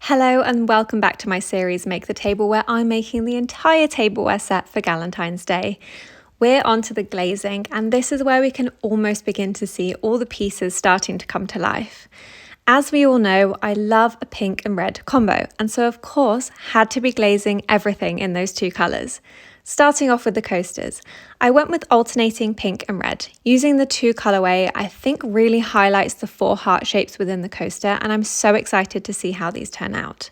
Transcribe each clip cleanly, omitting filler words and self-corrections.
Hello and welcome back to my series Make the Table, where I'm making the entire tableware set for Valentine's Day. We're on to the glazing, and this is where we can almost begin to see all the pieces starting to come to life. As we all know, I love a pink and red combo, and so of course had to be glazing everything in those two colours. Starting off with the coasters, I went with alternating pink and red. Using the two colourway, I think really highlights the four heart shapes within the coaster, and I'm so excited to see how these turn out.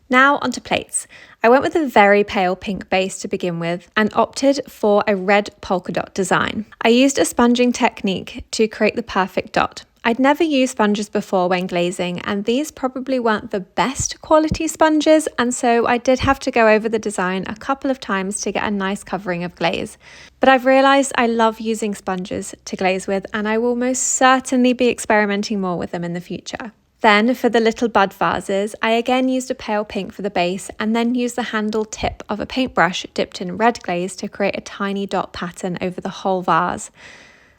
Now onto plates. I went with a very pale pink base to begin with and opted for a red polka dot design. I used a sponging technique to create the perfect dot. I'd never used sponges before when glazing, and these probably weren't the best quality sponges, and so I did have to go over the design a couple of times to get a nice covering of glaze. But I've realised I love using sponges to glaze with, and I will most certainly be experimenting more with them in the future. Then for the little bud vases, I again used a pale pink for the base and then used the handle tip of a paintbrush dipped in red glaze to create a tiny dot pattern over the whole vase.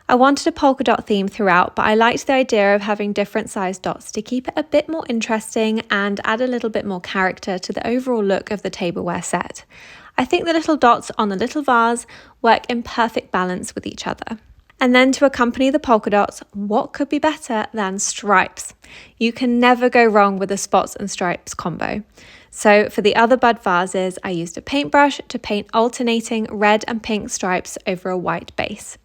I wanted a polka dot theme throughout, but I liked the idea of having different sized dots to keep it a bit more interesting and add a little bit more character to the overall look of the tableware set. I think the little dots on the little vase work in perfect balance with each other. And then to accompany the polka dots, what could be better than stripes? You can never go wrong with a spots and stripes combo. So for the other bud vases, I used a paintbrush to paint alternating red and pink stripes over a white base.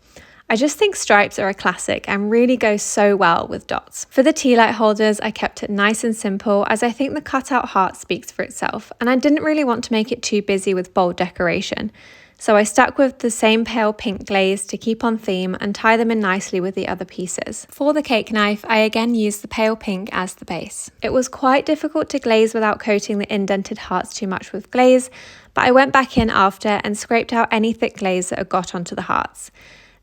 I just think stripes are a classic and really go so well with dots. For the Tealight holders, I kept it nice and simple, as I think the cutout heart speaks for itself, and I didn't really want to make it too busy with bold decoration. So I stuck with the same pale pink glaze to keep on theme and tie them in nicely with the other pieces. For the cake knife, I again used the pale pink as the base. It was quite difficult to glaze without coating the indented hearts too much with glaze, but I went back in after and scraped out any thick glaze that had got onto the hearts.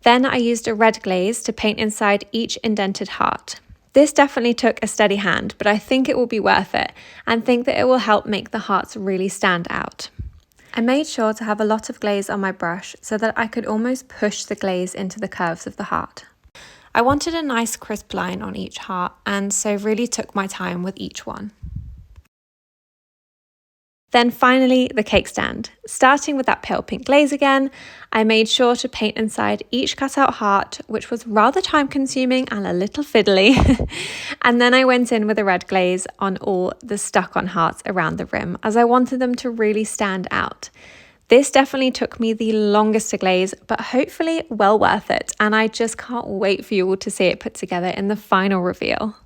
Then I used a red glaze to paint inside each indented heart. This definitely took a steady hand, but I think it will be worth it and think that it will help make the hearts really stand out. I made sure to have a lot of glaze on my brush so that I could almost push the glaze into the curves of the heart. I wanted a nice crisp line on each heart, and so really took my time with each one. Then finally, the cake stand. Starting with that pale pink glaze again, I made sure to paint inside each cutout heart, which was rather time consuming and a little fiddly. And then I went in with a red glaze on all the stuck on hearts around the rim, as I wanted them to really stand out. This definitely took me the longest to glaze, but hopefully well worth it. And I just can't wait for you all to see it put together in the final reveal.